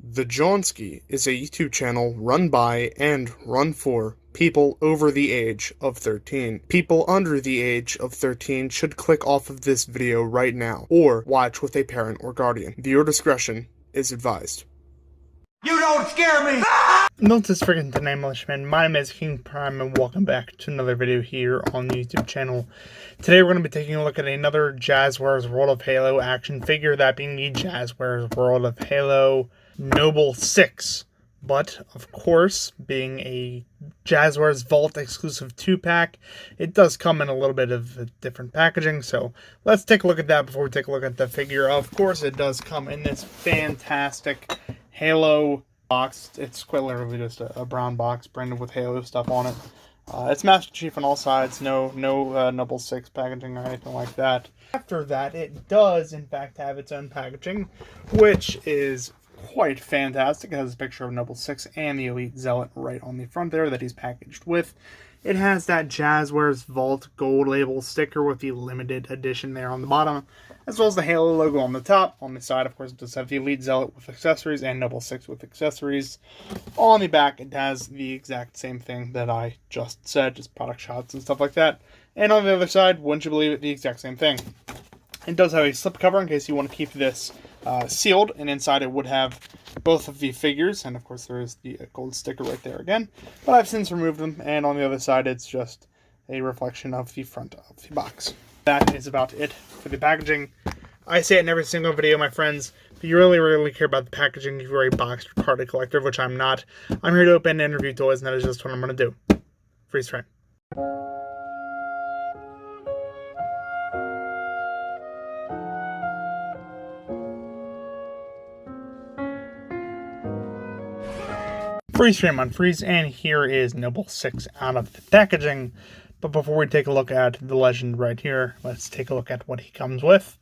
The Johnsky is a YouTube channel run by and run for people over the age of 13. People under the age of 13 should click off of this video right now, or watch with a parent or guardian. Viewer discretion is advised. You don't scare me! Notice freaking the name Militiaman. My name is King Prime and welcome back to another video here on the YouTube channel. Today we're going to be taking a look at another Jazwares World of Halo action figure, that being the Jazwares World of Halo Noble 6. But, of course, being a Jazwares Vault exclusive 2-pack, it does come in a little bit of different packaging, so let's take a look at that before we take a look at the figure. Of course, it does come in this fantastic Halo box. It's quite literally just a brown box branded with Halo stuff on it. It's Master Chief on all sides, no Noble 6 packaging or anything like that. After that, it does, in fact, have its own packaging, which is quite fantastic. It has a picture of Noble 6 and the Elite Zealot right on the front there that he's packaged with. It has that Jazwares Vault gold label sticker with the limited edition there on the bottom, as well as the Halo logo on the top. On the side, of course, it does have the Elite Zealot with accessories and Noble 6 with accessories. On the back, it has the exact same thing that I just said, just product shots and stuff like that. And on the other side, wouldn't you believe it, the exact same thing. It does have a slip cover in case you want to keep this sealed, and inside it would have both of the figures, and of course there is the gold sticker right there again, but I've since removed them, and on the other side it's just a reflection of the front of the box. That is about it for the packaging. I say it in every single video, my friends, if you really care about the packaging, if you're a box or card collector, which I'm not, I'm here to open and review toys, and that is just what I'm going to do. Freeze frame. Freeze frame on freeze, and here is Noble 6 out of the packaging. But before we take a look at the legend right here, let's take a look at what he comes with.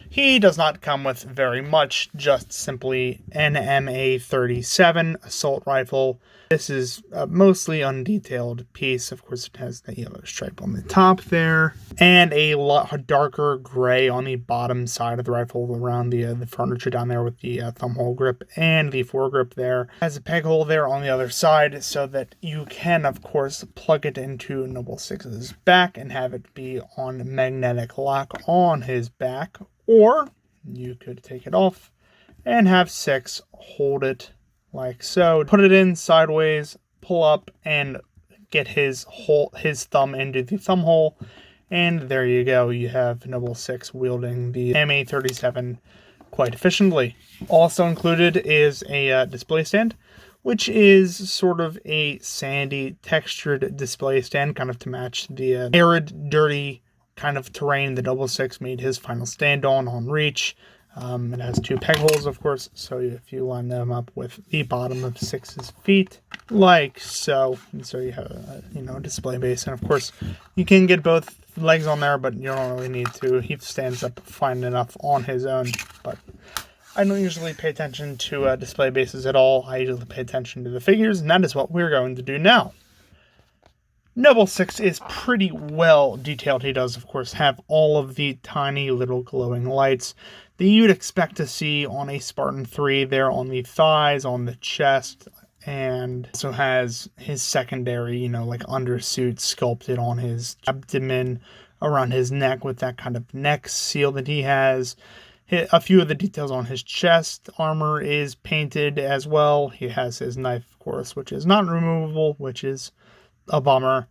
He does not come with very much, just simply an MA-37 assault rifle. This is a mostly undetailed piece. Of course, it has the yellow stripe on the top there, and a lot darker gray on the bottom side of the rifle around the furniture down there with the thumb hole grip and the foregrip there. It has a peg hole there on the other side so that you can, of course, plug it into Noble 6's back and have it be on magnetic lock on his back. Or you could take it off and have 6 hold it like so. Put it in sideways, pull up, and get his thumb into the thumb hole. And there you go. You have Noble 6 wielding the MA-37 quite efficiently. Also included is a display stand, which is sort of a sandy textured display stand, kind of to match the arid, dirty kind of terrain the Noble 6 made his final stand on reach. It has 2 peg holes, of course, so if you line them up with the bottom of 6's feet, like so, and so you have a display base, and of course you can get both legs on there, but you don't really need to. He stands up fine enough on his own, but I don't usually pay attention to display bases at all. I usually pay attention to the figures, and that is what we're going to do now. Noble 6 is pretty well detailed. He does, of course, have all of the tiny little glowing lights that you'd expect to see on a Spartan 3 there on the thighs, on the chest, and also has his secondary, like undersuit sculpted on his abdomen, around his neck with that kind of neck seal that he has. A few of the details on his chest armor is painted as well. He has his knife, of course, which is not removable, which is a bummer.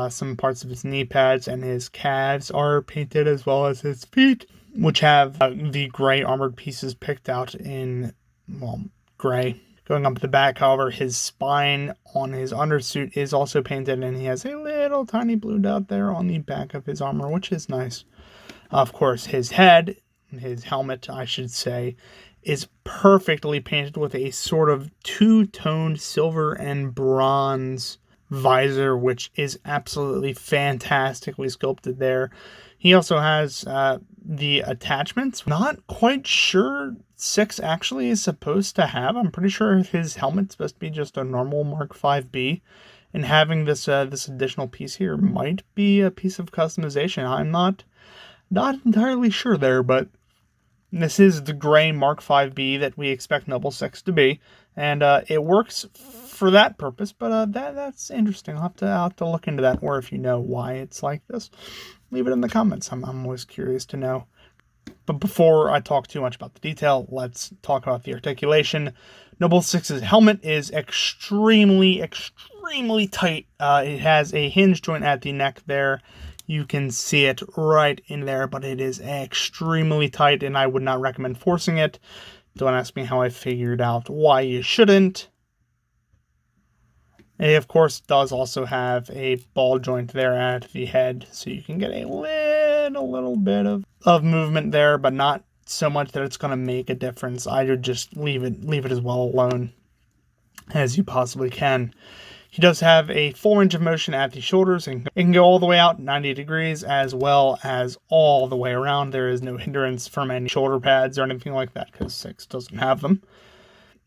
Some parts of his knee pads and his calves are painted, as well as his feet, which have the gray armored pieces picked out in, gray. Going up the back, however, his spine on his undersuit is also painted, and he has a little tiny blue dot there on the back of his armor, which is nice. Of course, his head, his helmet, I should say, is perfectly painted with a sort of two-toned silver and bronze visor, which is absolutely fantastically sculpted there. He also has the attachments. Not quite sure 6 actually is supposed to have. I'm pretty sure his helmet's supposed to be just a normal Mark 5B, and having this this additional piece here might be a piece of customization. I'm not entirely sure there, but This is the gray Mark 5B that we expect Noble 6 to be, and it works for that purpose, but that's interesting. I'll have to look into that, or if you know why it's like this, leave it in the comments. I'm always curious to know. But before I talk too much about the detail, let's talk about the articulation. Noble 6's helmet is extremely tight. It has a hinge joint at the neck there. You can see it right in there, but it is extremely tight, and I would not recommend forcing it. Don't ask me how I figured out why you shouldn't. It, of course, does also have a ball joint there at the head, so you can get a little bit of movement there, but not so much that it's going to make a difference. I would just leave it as well alone as you possibly can. He does have a full range of motion at the shoulders, and it can go all the way out 90 degrees as well as all the way around. There is no hindrance from any shoulder pads or anything like that because 6 doesn't have them.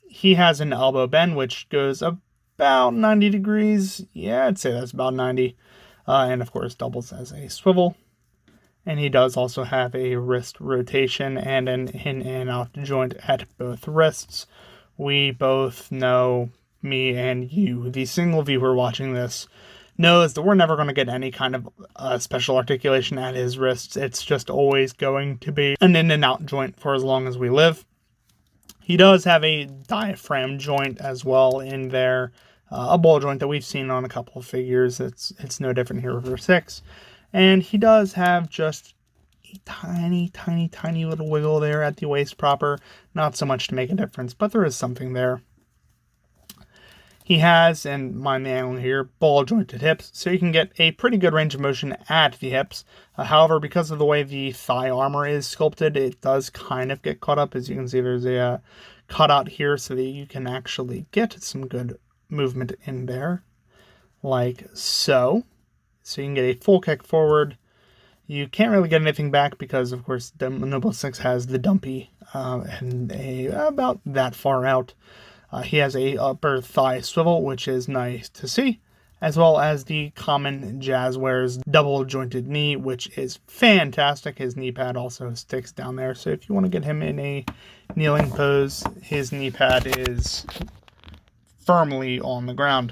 He has an elbow bend, which goes about 90 degrees. Yeah, I'd say that's about 90. And of course doubles as a swivel. And he does also have a wrist rotation and an in and out joint at both wrists. We both know, me and you, the single viewer watching this, knows that we're never going to get any kind of special articulation at his wrists. It's just always going to be an in and out joint for as long as we live. He does have a diaphragm joint as well in there, a ball joint that we've seen on a couple of figures. It's no different here for 6. And he does have just a tiny little wiggle there at the waist proper. Not so much to make a difference, but there is something there. He has, and mind the angle here, ball jointed hips, so you can get a pretty good range of motion at the hips. However, because of the way the thigh armor is sculpted, it does kind of get caught up. As you can see, there's a cutout here so that you can actually get some good movement in there, like so. So you can get a full kick forward. You can't really get anything back because, of course, the Noble 6 has the dumpy and about that far out. He has a upper thigh swivel, which is nice to see, as well as the common Jazwares double jointed knee, which is fantastic. His knee pad also sticks down there, so if you want to get him in a kneeling pose, his knee pad is firmly on the ground.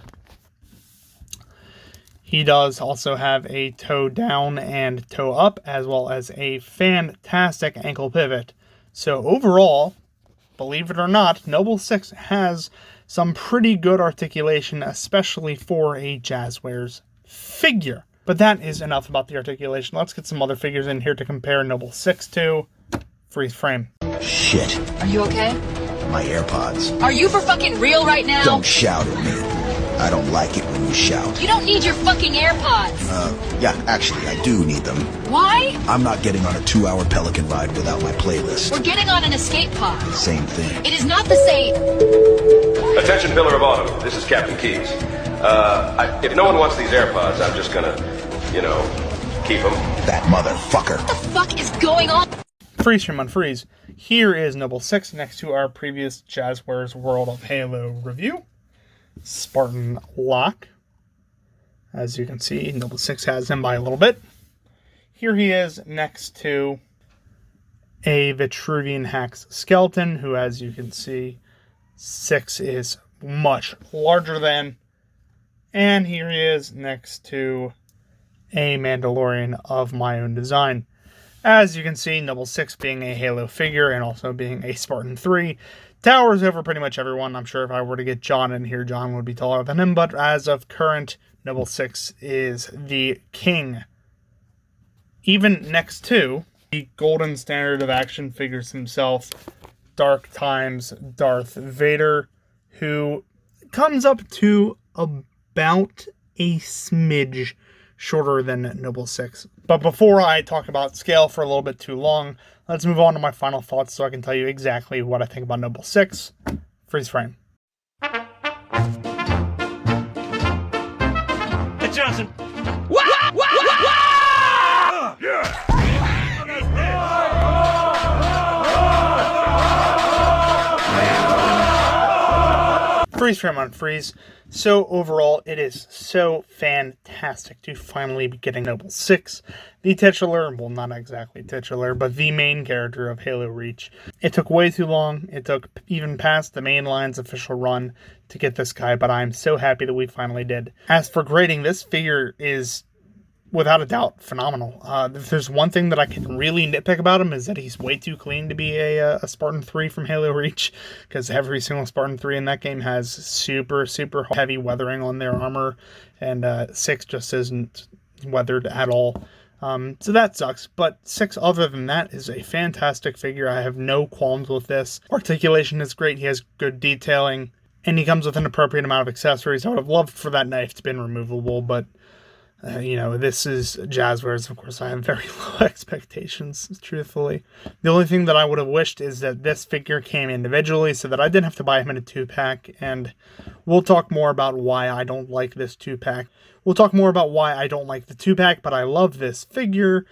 He does also have a toe down and toe up, as well as a fantastic ankle pivot. So overall, believe it or not, Noble 6 has some pretty good articulation, especially for a Jazwares figure. But that is enough about the articulation. Let's get some other figures in here to compare Noble 6 to. Freeze frame. Shit. Are you okay? My AirPods. Are you for fucking real right now? Don't shout at me. I don't like it when you shout. You don't need your fucking AirPods. Yeah, actually, I do need them. Why? I'm not getting on a 2-hour Pelican ride without my playlist. We're getting on an escape pod. Same thing. It is not the same. Attention, Pillar of Autumn. This is Captain Keyes. If no one wants these AirPods, I'm just gonna, keep them. That motherfucker. What the fuck is going on? Freeze frame on freeze. Here is Noble 6 next to our previous Jazwares World of Halo review. Spartan Lock. As you can see, Noble 6 has him by a little bit. Here he is next to a Vitruvian Hax skeleton, who, as you can see, 6 is much larger than. And here he is next to a Mandalorian of my own design. As you can see, Noble 6 being a Halo figure and also being a Spartan 3 towers over pretty much everyone. I'm sure if I were to get John in here, John would be taller than him, but as of current, Noble 6 is the king. Even next to the golden standard of action figures himself, Dark Times Darth Vader, who comes up to about a smidge shorter than Noble 6. But before I talk about scale for a little bit too long, let's move on to my final thoughts so I can tell you exactly what I think about Noble 6. Freeze frame. Hey, Johnson. Freeze frame on freeze. So overall, it is so fantastic to finally be getting Noble 6, the titular, well, not exactly titular, but the main character of Halo Reach. It took way too long. It took even past the main line's official run to get this guy, but I'm so happy that we finally did. As for grading, this figure is without a doubt phenomenal. If there's one thing that I can really nitpick about him is that he's way too clean to be a Spartan 3 from Halo Reach, because every single Spartan 3 in that game has super heavy weathering on their armor, and 6 just isn't weathered at all. So that sucks, but 6, other than that, is a fantastic figure. I have no qualms with this. Articulation is great, he has good detailing, and he comes with an appropriate amount of accessories. I would have loved for that knife to been removable, but this is Jazwares. Of course, I have very low expectations, truthfully. The only thing that I would have wished is that this figure came individually so that I didn't have to buy him in a 2-pack, and we'll talk more about why I don't like this 2-pack. We'll talk more about why I don't like the 2-pack, but I love this figure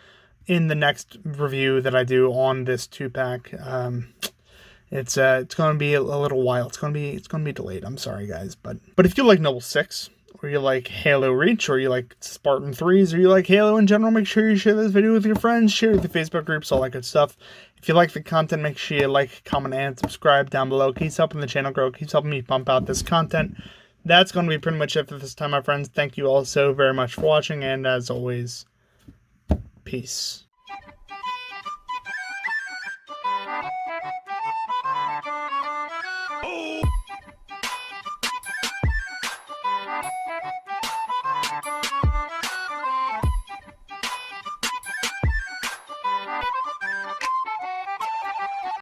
in the next review that I do on this 2-pack. It's going to be a little while. It's going to be delayed. I'm sorry, guys, but if you like Noble 6, or you like Halo Reach, or you like Spartan 3s, or you like Halo in general, make sure you share this video with your friends, share it with the Facebook groups, all that good stuff. If you like the content, make sure you like, comment, and subscribe down below. Keeps helping the channel grow, keeps helping me pump out this content. That's going to be pretty much it for this time, my friends. Thank you all so very much for watching, and as always, peace.